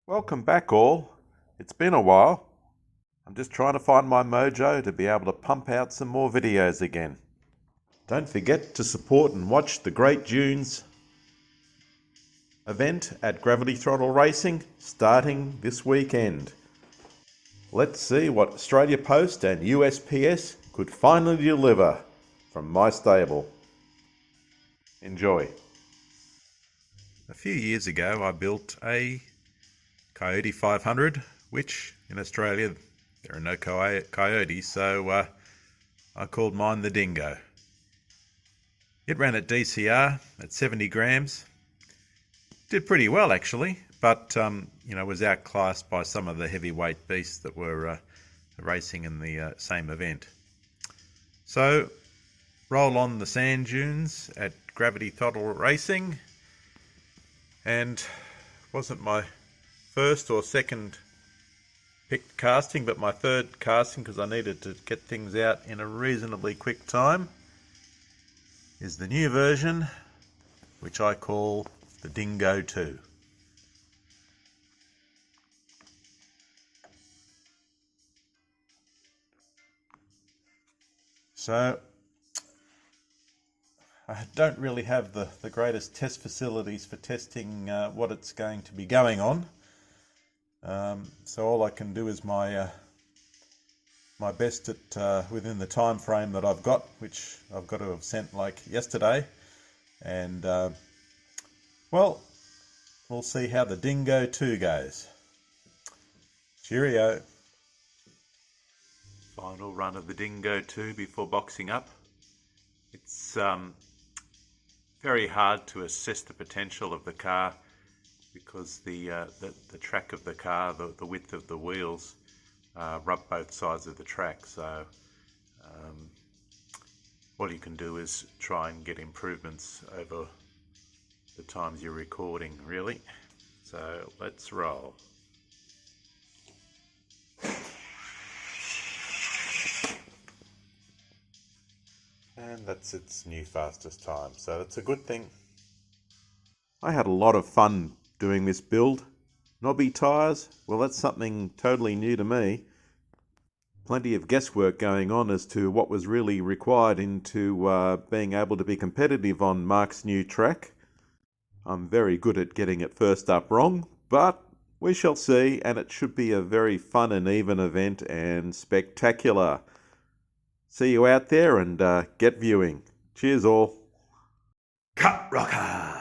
Welcome back all. It's been a while. I'm just trying to find my mojo to be able to pump out some more videos again. Don't forget to support and watch the Great Dunes event at Gravity Throttle Racing starting this weekend. Let's see what Australia Post and USPS could finally deliver from my stable. Enjoy. A few years ago I built a Coyote 500, which in Australia there are no coyotes, so I called mine the Dingo. It ran at DCR at 70 grams. Did pretty well actually, but was outclassed by some of the heavyweight beasts that were racing in the same event. So roll on the sand dunes at Gravity Throttle Racing, and wasn't my first or second picked casting, but my third casting, because I needed to get things out in a reasonably quick time, is the new version, which I call the Dingo 2. So I don't really have the greatest test facilities for testing what it's going to be going on. So all I can do is my best at within the time frame that I've got, which I've got to have sent like yesterday, and well, we'll see how the Dingo 2 goes. Cheerio. Final run of the Dingo 2 before boxing up. It's very hard to assess the potential of the car because the track of the car, the width of the wheels, rub both sides of the track. So what you can do is try and get improvements over the times you're recording, really. So let's roll. And that's its new fastest time, so that's a good thing. I had a lot of fun doing this build. Knobby tyres, well, that's something totally new to me. Plenty of guesswork going on as to what was really required into being able to be competitive on Marc's new track. I'm very good at getting it first up wrong, but we shall see, and it should be a very fun and even event and spectacular. See you out there and get viewing. Cheers all. CutRock'R!